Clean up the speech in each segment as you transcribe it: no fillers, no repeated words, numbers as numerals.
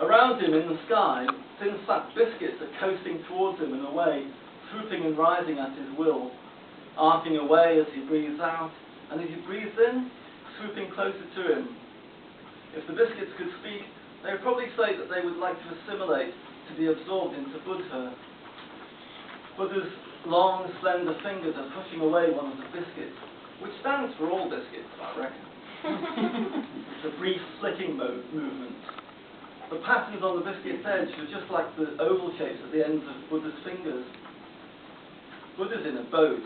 Around him in the sky, thin flat biscuits are coasting towards him in a way, swooping and rising at his will, arcing away as he breathes out, and as he breathes in, swooping closer to him. If the biscuits could speak, they would probably say that they would like to assimilate, to be absorbed into Buddha. Buddha's long, slender fingers are pushing away one of the biscuits, which stands for all biscuits, I reckon. It's a brief flicking movement. The patterns on the biscuit's edge are just like the oval shapes at the ends of Buddha's fingers. Buddha's in a boat.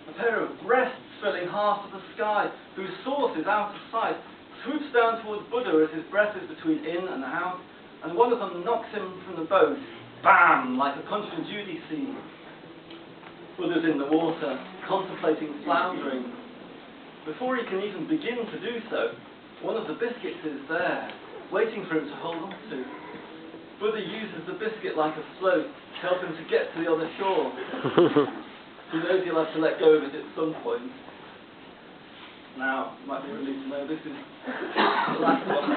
A pair of breasts filling half of the sky, whose source is out of sight, swoops down towards Buddha as his breath is between in and out, and one of them knocks him from the boat, bam, like a Punch and Judy scene. Buddha's in the water, contemplating floundering. Before he can even begin to do so, one of the biscuits is there, waiting for him to hold on to. Buddha uses the biscuit like a float to help him to get to the other shore. He knows he'll have to let go of it at some point. Now, you might be relieved to know this is the last one.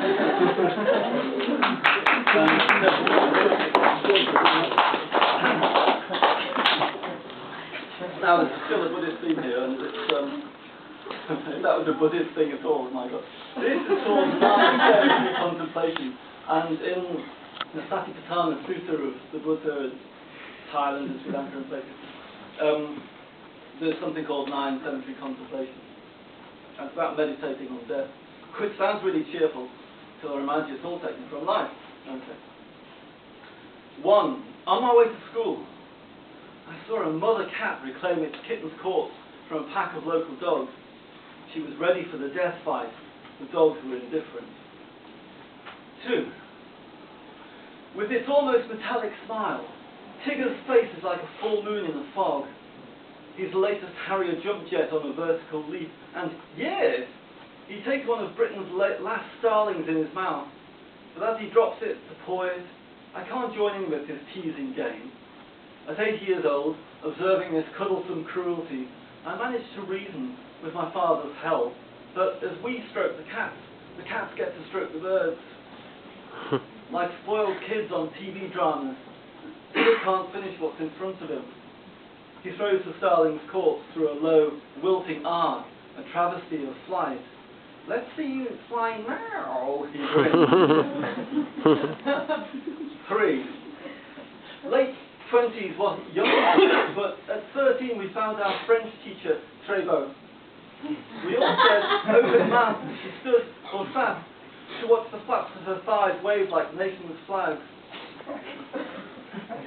Now, there's still a Buddhist theme here, and it's, if that was a Buddhist thing at all, my God. This is called nine contemplation, and in the Satipatthana Sutta of the Buddha in Thailand and Sri Lanka and places, there's something called 9 cemetery contemplation. And it's about meditating on death, which sounds really cheerful, till I remind you it's all taken from life. Okay. 1. On my way to school, I saw a mother cat reclaim its kitten's corpse from a pack of local dogs. She was ready for the death fight. The dogs were indifferent. 2. With its almost metallic smile, Tigger's face is like a full moon in a fog. He's the latest Harrier jump jet on a vertical leap, and yes, he takes one of Britain's last starlings in his mouth. But as he drops it to poise, I can't join in with his teasing game. At 8 years old, observing this cuddlesome cruelty, I managed to reason, with my father's help, that as we stroke the cats get to stroke the birds. Like spoiled kids on TV dramas, he can't finish what's in front of him. He throws the starling's corpse through a low, wilting arc, a travesty of flight. Let's see you fly now, he grins. 3. Late 20s wasn't young enough, but at 13 we found our French teacher, Trébeau. We all said, open mouthed, she stood or sat to watch the flaps of her thighs wave like nations' flags.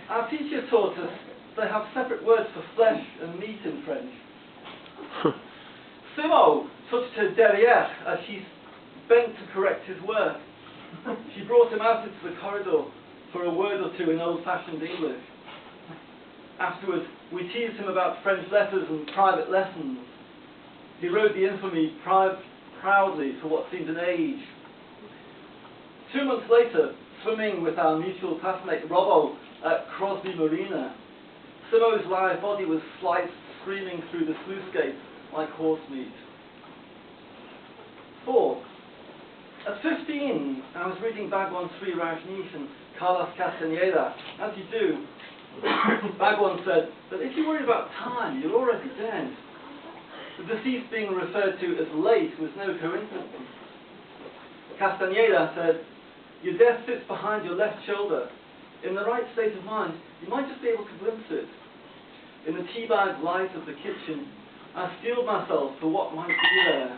Our teacher taught us they have separate words for flesh and meat in French. Simo touched her derrière as she bent to correct his work. She brought him out into the corridor for a word or two in old-fashioned English. Afterwards, we teased him about French letters and private lessons. He rode the infamy proudly for what seemed an age. 2 months later, swimming with our mutual classmate Robbo at Crosby Marina, Simo's live body was sliced, screaming through the sluice gates like horse meat. 4. At 15, I was reading Bhagwan Sri Rajneesh and Carlos Castaneda. As you do, Bhagwan said that if you worry about time, you're already dead. The deceased being referred to as late was no coincidence. Castaneda said, your death sits behind your left shoulder. In the right state of mind, you might just be able to glimpse it. In the teabag light of the kitchen, I steeled myself for what might be there.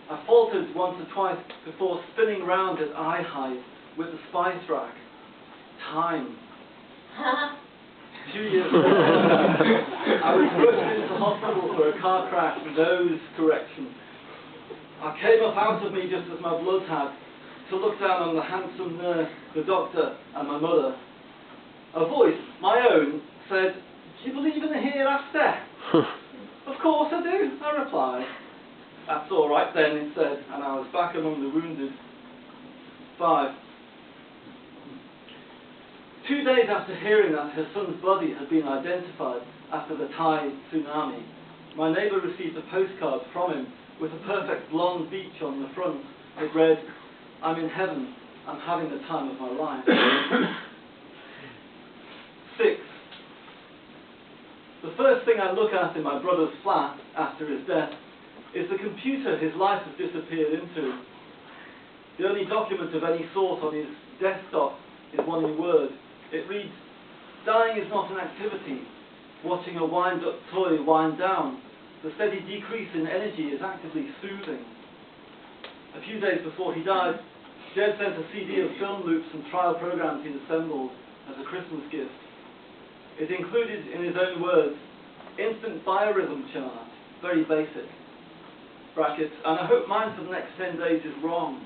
I faltered once or twice before spinning round at eye height with the spice rack. Time. 2 years later, I was rushed into hospital for a car crash, nose correction. I came up out of me just as my blood had, to look down on the handsome nurse, the doctor, and my mother. A voice, my own, said, do you believe in the hereafter? Of course I do, I replied. That's all right then, it said, and I was back among the wounded. 5. 2 days after hearing that her son's body had been identified after the Thai tsunami, my neighbour received a postcard from him with a perfect blonde beach on the front. It read, I'm in heaven, I'm having the time of my life. 6. The first thing I look at in my brother's flat after his death is the computer his life has disappeared into. The only document of any sort on his desktop is one in Word. It reads, "Dying is not an activity. Watching a wind-up toy wind down, the steady decrease in energy is actively soothing." A few days before he died, Jed sent a CD of film loops and trial programs he'd assembled as a Christmas gift. It included, in his own words, instant biorhythm chart, very basic. Brackets, "and I hope mine for the next 10 days is wrong,"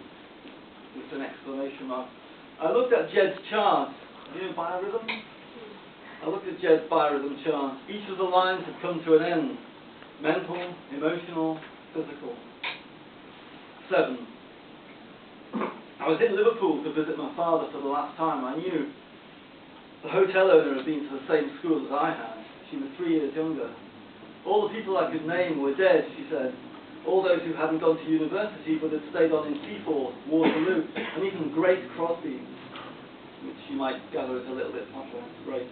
with an exclamation mark. I looked at Jed's chart. You know biorhythm? I looked at Jed's biorhythm chart. Each of the lines had come to an end. Mental, emotional, physical. 7. I was in Liverpool to visit my father for the last time. I knew the hotel owner had been to the same school as I had. She was 3 years younger. All the people I could name were dead, she said. All those who hadn't gone to university but had stayed on in Seaforth, Waterloo, and even Grace Crosby, which you might gather is a little bit popular. Great.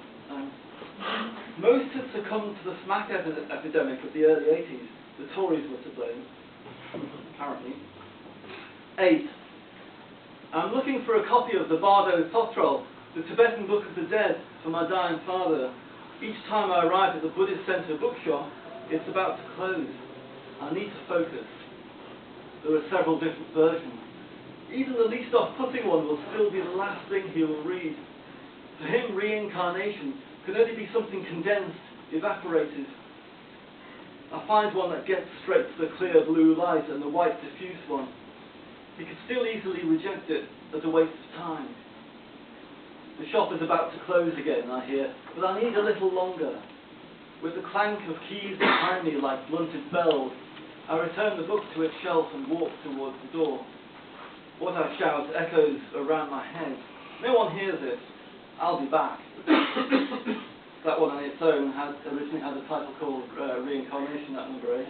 Most had succumbed to the smack epidemic of the early 80s. The Tories were to blame, apparently. 8. I'm looking for a copy of the Bardo Thotrol, the Tibetan Book of the Dead, for my dying father. Each time I arrive at the Buddhist Center bookshop, it's about to close. I need to focus. There are several different versions. Even the least off-putting one will still be the last thing he will read. For him, reincarnation can only be something condensed, evaporated. I find one that gets straight to the clear blue light and the white diffuse one. He could still easily reject it as a waste of time. The shop is about to close again, I hear, but I need a little longer. With the clank of keys behind me like blunted bells, I return the book to its shelf and walk towards the door. What I shout echoes around my head. No one hears it. I'll be back. That one on its own originally had a title called Reincarnation, that number 8.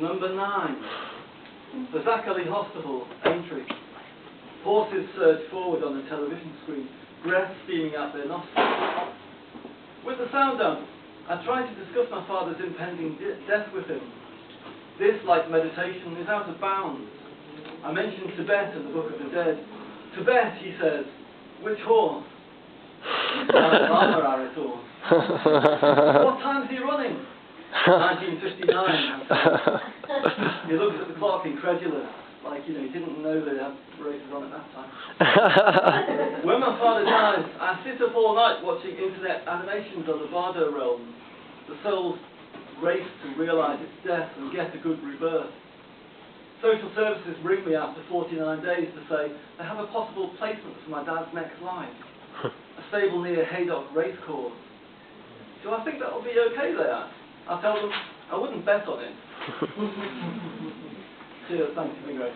Number 9. The Zachary Hospital, Aintree. Horses surge forward on the television screen, breath steaming out their nostrils. With the sound down, I try to discuss my father's impending death with him. This, like meditation, is out of bounds. I mention Tibet and the Book of the Dead. Tibet, he says. Which horse? Ararat horse. What time's he running? 1959. He looks at the clock, incredulous, like, he didn't know they had races on at that time. When my father dies, I sit up all night watching internet animations of the Bardo realm. The soul's race to realise its death and get a good rebirth. Social services ring me after 49 days to say they have a possible placement for my dad's next life. A stable near Haydock Racecourse. Do I think that will be okay, they ask? I tell them I wouldn't bet on it. Cheers, thanks for being great.